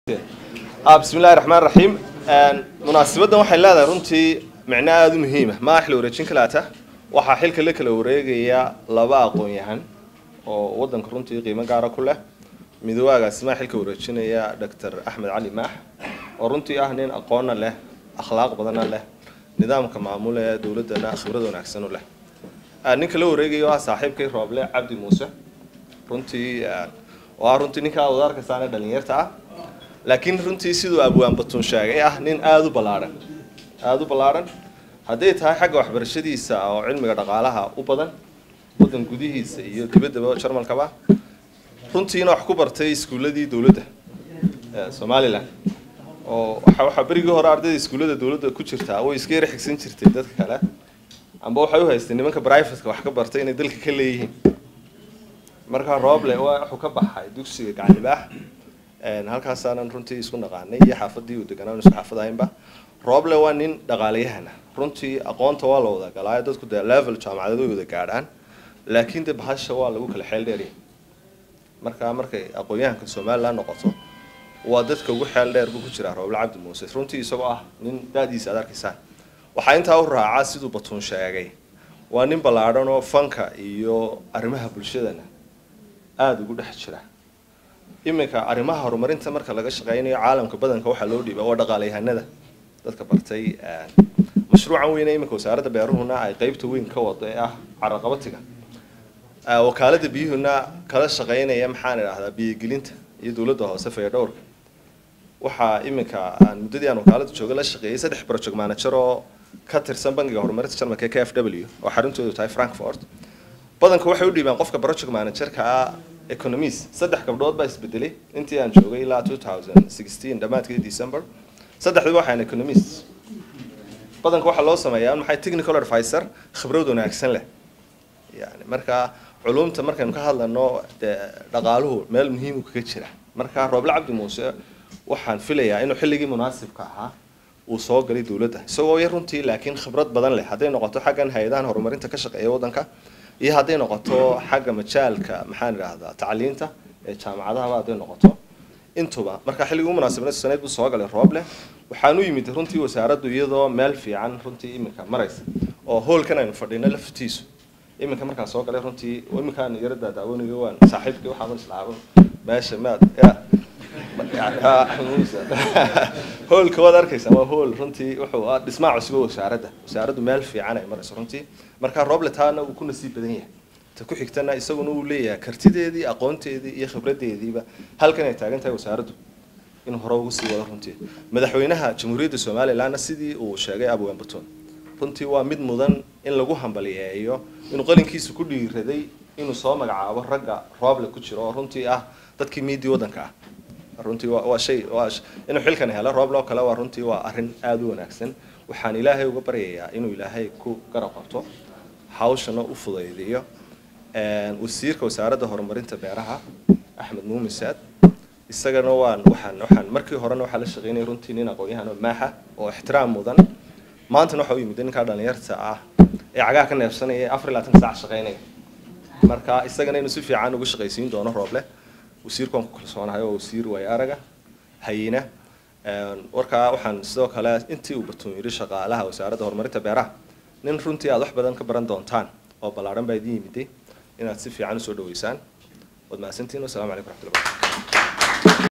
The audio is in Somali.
بسم الله الرحمن الرحيم. مناسبة waxay leedahay runtii macna aad u muhiim ah ma xil wareejin kalaata waxa xilka la kala wareegaya laba aqoon-yahan oo wadanka runtii qiimo gaar ah ku leh midowga isma xilka wareejinaya Dr. Axmed Cali Maax oo runtii ah nin aqoon leh akhlaaq badan leh nidaamka maamulaya dawladana khibrad wanaagsan u leh ninka la wareegayo waa saaxiibkay Rooble Cabdi Muuse runtii waa runtii ninka wadaarka saana dhalinyarta ah laakiin runtii sidoo abwaan batun sheegay nin aad u balaaran haday tahay xagga waxbarashadiisa oo cilmiga dhaqaalaha u badan wadan gudihiisa iyo dibadda Jarmalkaba runtiina wax ku bartay iskuuladii dawladda Soomaaliland oo waxa berigii hore ardayda iskuulada dawladda ku jirta oo iska xigsan jirtay dadka kale amba waxay u haysteen nimanka private-ka wax ka bartay inay dalka ka leeyihiin marka Rooble wuxuu ka baxay dugsiga Gacalibaax halkaas aanan runtii isku naqaanay iyo xaafadii uu deganaa isku xaafadaynba Rooble waa nin dhaqaaleyahan runtii aqoonta waa la wada galay dadku de level jaamacadeed wada gaaraan laakiin de bahasha waa lagu kala xeel dheer markay aqoonyahanka Soomaaliland noqoto waa dadka ugu xeel dheer ku jira Rooble Cabdi Muuse runtii isagoo nin daadiisa adarkiisa waxa inta uu raacaa sidoo batun sheegay waa nin balaaran oo fanka iyo arrimaha bulshadana aad ugu dhex jira imika arrimaha horumarinta marka laga shaqeynayo caalamka badanka waxa loo dhiibay oo dhaqaaleyahanada dadka bartay mashruucan weyn imika wasaaradda beeruhuna ay qaybta weyn ka wado caraqabatiga wakaalada biyuhuna kala shaqeynaya maxaan idhaahdaa biyo-gelinta iyo dawladda hoose fayadhowrka waxa imika aan muddadii aan wakaalada jooga la shaqeeyay 3 project manager oo ka tirsan bangiga horumarinta Jarmalka KfW oo xaruntoodu tahay Frankfurt badanka waxay u dhiibaan qofka project manager-ka economist 3 gabdhood baa isbedelay intii aan joogay ilaa 2016 dhamaadkii December saddexdu waxaan economist badanka waxa loo sameeyaa maxay technical advisor khibrad wanaagsan leh yani marka culumta markaan ka hadlano dhaqaaluhu meel muhiim u ka jira marka Rooble Cabdi Muuse waxaan filayaa inuu xilligii munaasibka ahaa uu soo galay dawladda isagoo yar runtii laakiin khibrad badan leh haday noqoto xaggan hay'adaha horumarinta ka shaqeeya wadanka iyo haday noqoto xagga majaalka maxaan raahdaa tacliinta ee jaamacadaha haday noqoto intuba marka xilligu munaasabada sanad buu soo galay Rooble waxaan u yimid runtii wasaaraddu iyadoo meel fiican runtii imika maraysa oo hoolkan aynu fadhino laftiisu imika marka soo galay runtii imikaan yarada daawaniga waan saaxiibkii waxaan islaabo meesha maad hoolka wada arkaysa waa hool runtii wuxuu dhismaha cusub wasaaraddu meel fiican ay marayso runtii marka Rooble taana uu ku nasiib badan yahay ta ku xigtana isaguna uu leeyahay kartideedii aqoonteedii iyo khibradeediiba halkan ay taagan tahay wasaaraddu in hore ugu sii wada runtii madaxweynaha jamhuuriyadda Soomaaliland sidii uu sheegay abwaan batun runtii waa mid mudan in lagu hambaliyeeyo inuu qalinkiisa ku dhiiraday inuu soo magacaabo ragga Rooble ku jiro runtii dadkii media wadanka runtii waa shay inuu xilkan helo Rooble kale waa runtii waa arrin aad u wanaagsan waxaan Ilaahay uga baryayaa inuu Ilaahay ku garab qabto hawshana u fududeeyo wasiirka wasaaradda horumarinta beeraha Axmed Muumin Saad isagana waxaan markii horena waxa la shaqeynay runtii nin aqoon-yahan maaxa oo ixtiraam mudan maanta waxa uu yimid ninka dhalinyarta ee cagaa ka neefsanaya 24 saac shaqeynaya marka isagana inuu si fiican ugu shaqeysiin doono Rooble wasiirkan ku kalsoonahay oo wasiir way araga hayina warka waxaan sidoo kale intii uu batun yiri shaqaalaha wasaaradda horumarinta beeraha nin runtii aad wax badan ka baran doontaan oo balaaran baa idin yimid inaad si fiican u soo dhaweysaan wad maasantiin. Assalaamu calaykum warahmatullahi wabarakatuh.